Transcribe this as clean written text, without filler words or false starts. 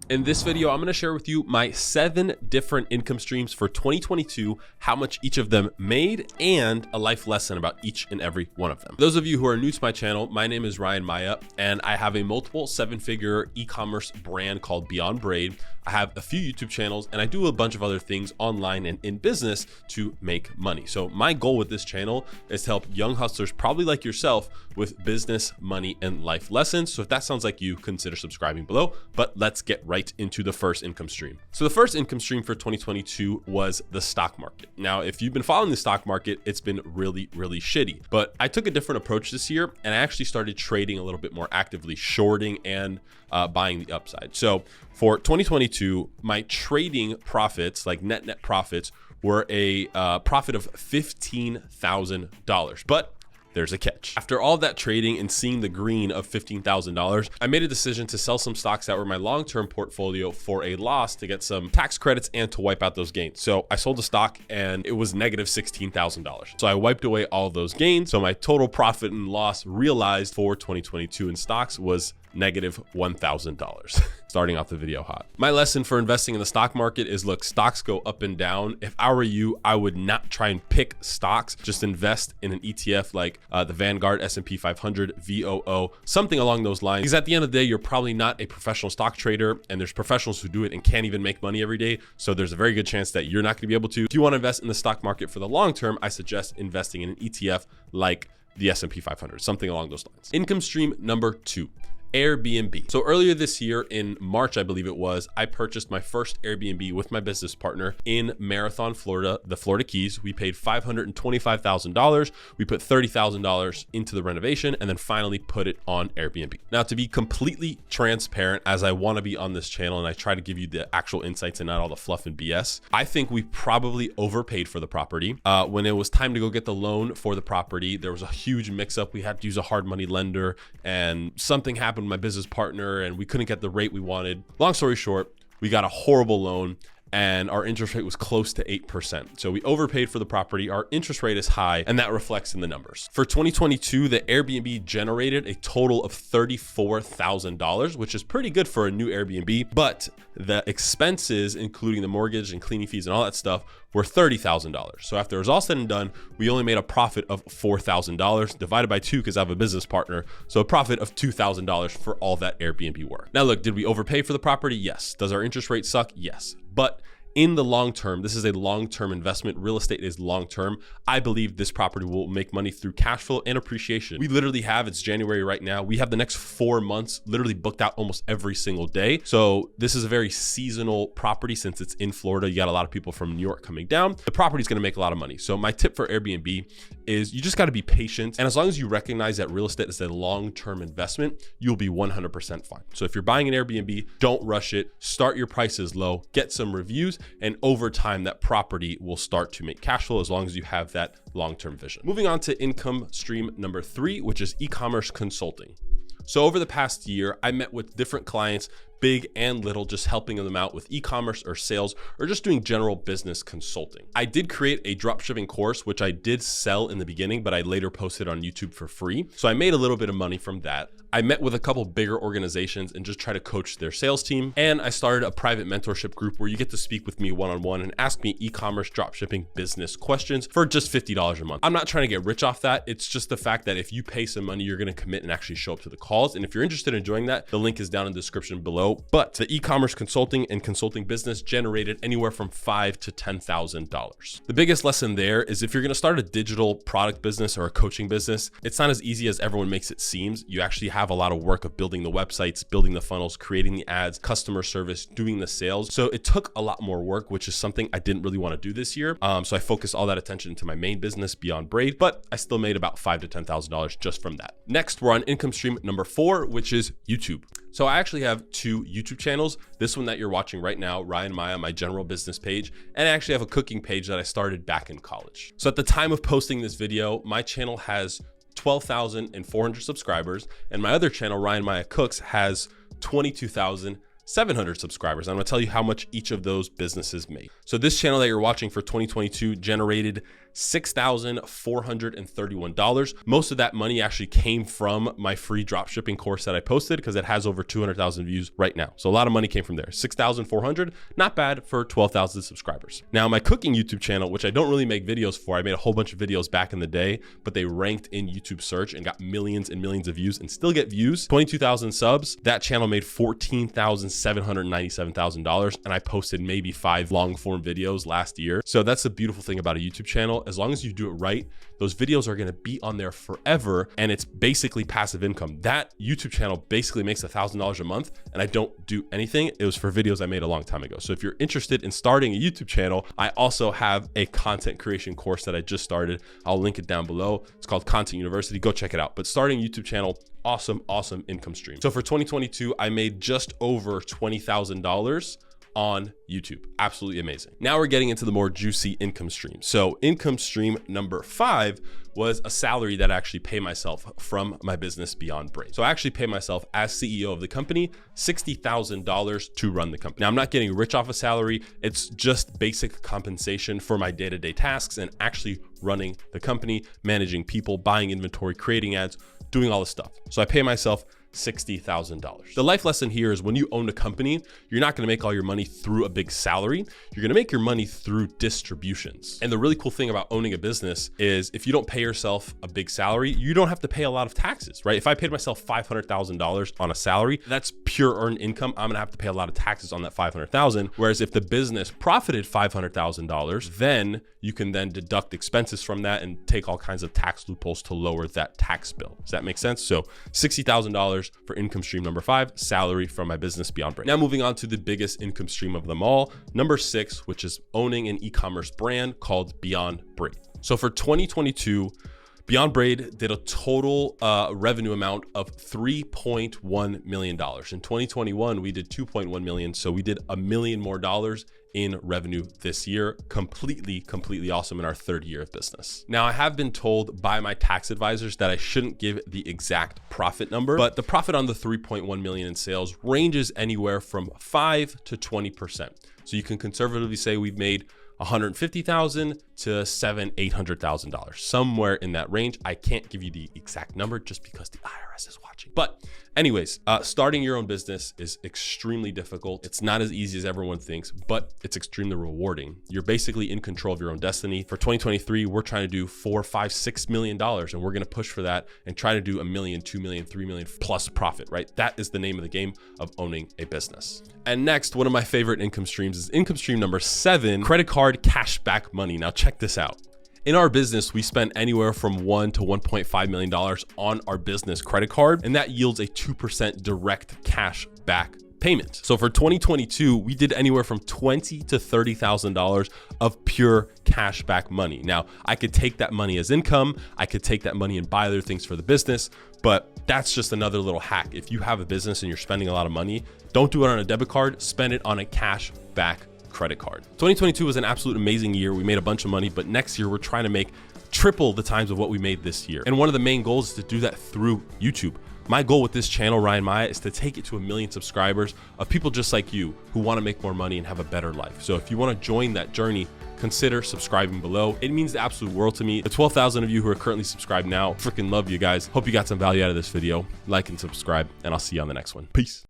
In this video, I'm going to share with you my 7 different income streams for 2022, how much each of them made, and a life lesson about each and every one of them. Those of you who are new to my channel, my name is Ryan Maya, and I have a multiple 7-figure e-commerce brand called Beyond Braid. I have a few YouTube channels, and I do a bunch of other things online and in business to make money. So my goal with this channel is to help young hustlers, probably like yourself, with business, money, and life lessons. So if that sounds like you, consider subscribing below, but let's get right into the first income stream. So the first income stream for 2022 was the stock market. Now, if you've been following the stock market, it's been really shitty, but I took a different approach this year, and I actually started trading a little bit more actively, shorting and buying the upside. So for 2022, my trading profits, like net profits, were a profit of $15,000, but there's a catch. After all that trading and seeing the green of $15,000, I made a decision to sell some stocks that were my long-term portfolio for a loss to get some tax credits and to wipe out those gains. So I sold a stock and it was negative $16,000. So I wiped away all of those gains. So my total profit and loss realized for 2022 in stocks was negative $1,000. Starting off the video hot. My lesson for investing in the stock market is, look, stocks go up and down. If I were you, I would not try and pick stocks. Just invest in an ETF like the Vanguard S&P 500, VOO, something along those lines. Because at the end of the day, you're probably not a professional stock trader, and there's professionals who do it and can't even make money every day. So there's a very good chance that you're not going to be able to. If you want to invest in the stock market for the long term, I suggest investing in an ETF like the S&P 500, something along those lines. Income stream number 2. Airbnb. So earlier this year in March, I believe it was, I purchased my first Airbnb with my business partner in Marathon, Florida, the Florida Keys. We paid $525,000. We put $30,000 into the renovation and then finally put it on Airbnb. Now, to be completely transparent, as I want to be on this channel and I try to give you the actual insights and not all the fluff and BS, I think we probably overpaid for the property. When it was time to go get the loan for the property, there was a huge mix up. We had to use a hard money lender and something happened with my business partner and we couldn't get the rate we wanted. Long story short, we got a horrible loan and our interest rate was close to 8%. So we overpaid for the property. Our interest rate is high and that reflects in the numbers. For 2022, the Airbnb generated a total of $34,000, which is pretty good for a new Airbnb, but the expenses, including the mortgage and cleaning fees and all that stuff, were $30,000. So after it was all said and done, we only made a profit of $4,000 divided by 2 because I have a business partner. So a profit of $2,000 for all that Airbnb work. Now look, did we overpay for the property? Yes. Does our interest rate suck? Yes. But in the long term, this is a long-term investment. Real estate is long-term. I believe this property will make money through cash flow and appreciation. We literally have, it's January right now, we have the next 4 months literally booked out almost every single day. So this is a very seasonal property since it's in Florida. You got a lot of people from New York coming down. The property is going to make a lot of money. So my tip for Airbnb is you just got to be patient. And as long as you recognize that real estate is a long-term investment, you'll be 100% fine. So if you're buying an Airbnb, don't rush it. Start your prices low, get some reviews, and over time that property will start to make cash flow as long as you have that long-term vision. Moving on to income stream number 3, which is e-commerce consulting. So over the past year, I met with different clients, big and little, just helping them out with e-commerce or sales or just doing general business consulting. I did create a dropshipping course, which I did sell in the beginning, but I later posted on YouTube for free. So I made a little bit of money from that. I met with a couple bigger organizations and just try to coach their sales team. And I started a private mentorship group where you get to speak with me one-on-one and ask me e-commerce dropshipping business questions for just $50 a month. I'm not trying to get rich off that. It's just the fact that if you pay some money, you're going to commit and actually show up to the calls. And if you're interested in joining that, the link is down in the description below. But the e-commerce consulting and consulting business generated anywhere from $5,000 to $10,000. The biggest lesson there is if you're going to start a digital product business or a coaching business, it's not as easy as everyone makes it seem. You actually have a lot of work of building the websites, building the funnels, creating the ads, customer service, doing the sales. So it took a lot more work, which is something I didn't really want to do this year. So I focused all that attention into my main business, Beyond Braid, but I still made about $5,000 to $10,000 just from that. Next, we're on income stream number 4, which is YouTube. So I actually have 2 YouTube channels. This one that you're watching right now, Ryan Maya, my general business page, and I actually have a cooking page that I started back in college. So at the time of posting this video, my channel has 12,400 subscribers, and my other channel, Ryan Maya Cooks, has 22,000 700 subscribers. I'm gonna tell you how much each of those businesses made. So this channel that you're watching for 2022 generated $6,431. Most of that money actually came from my free dropshipping course that I posted because it has over 200,000 views right now. So a lot of money came from there. 6,400, not bad for 12,000 subscribers. Now my cooking YouTube channel, which I don't really make videos for, I made a whole bunch of videos back in the day, but they ranked in YouTube search and got millions and millions of views and still get views. 22,000 subs. That channel made $14,797,000, and I posted maybe 5 long form videos last year. So that's the beautiful thing about a YouTube channel. As long as you do it right, those videos are going to be on there forever, and it's basically passive income. That YouTube channel basically makes $1,000 a month, and I don't do anything. It was for videos I made a long time ago. So if you're interested in starting a YouTube channel, I also have a content creation course that I just started. I'll link it down below. It's called Content University. Go check it out. But starting a YouTube channel, awesome income stream. So for 2022, I made just over $20,000 on YouTube. Absolutely amazing. Now we're getting into the more juicy income stream. So income stream number 5 was a salary that I actually pay myself from my business Beyond Braid. So I actually pay myself as CEO of the company $60,000 to run the company. Now I'm not getting rich off a salary. It's just basic compensation for my day-to-day tasks and actually running the company, managing people, buying inventory, creating ads, doing all this stuff. So I pay myself $60,000. The life lesson here is when you own a company, you're not going to make all your money through a big salary. You're going to make your money through distributions. And the really cool thing about owning a business is if you don't pay yourself a big salary, you don't have to pay a lot of taxes, right? If I paid myself $500,000 on a salary, that's pure earned income. I'm going to have to pay a lot of taxes on that $500,000. Whereas if the business profited $500,000, then you can then deduct expenses from that and take all kinds of tax loopholes to lower that tax bill. Does that make sense? So $60,000 for income stream number 5, salary from my business Beyond Braid. Now moving on to the biggest income stream of them all, number 6, which is owning an e-commerce brand called Beyond Braid. So for 2022, Beyond Braid did a total revenue amount of $3.1 million. In 2021, we did $2.1 million. So we did $1 million more in revenue this year. Completely awesome in our 3rd year of business. Now, I have been told by my tax advisors that I shouldn't give the exact profit number, but the profit on the 3.1 million in sales ranges anywhere from 5 to 20%. So you can conservatively say we've made $150,000 to $800,000, somewhere in that range. I can't give you the exact number just because the IRS is watching. But anyways, starting your own business is extremely difficult. It's not as easy as everyone thinks, but it's extremely rewarding. You're basically in control of your own destiny. For 2023, we're trying to do $4, $5, $6 million, and we're going to push for that and try to do $1 million, $2 million, $3 million plus profit, right? That is the name of the game of owning a business. And next, one of my favorite income streams is income stream number 7, credit card cashback money. Now check this out. In our business, we spend anywhere from $1 to $1.5 million on our business credit card, and that yields a 2% direct cash back payment. So for 2022, we did anywhere from $20,000 to $30,000 of pure cash back money. Now, I could take that money as income. I could take that money and buy other things for the business, but that's just another little hack. If you have a business and you're spending a lot of money, don't do it on a debit card, spend it on a cash back credit card. 2022 was an absolute amazing year. We made a bunch of money, but next year we're trying to make triple the times of what we made this year. And one of the main goals is to do that through YouTube. My goal with this channel, Ryan Maya, is to take it to 1 million subscribers of people just like you who want to make more money and have a better life. So if you want to join that journey, consider subscribing below. It means the absolute world to me. The 12,000 of you who are currently subscribed now, freaking love you guys. Hope you got some value out of this video. Like and subscribe, and I'll see you on the next one. Peace.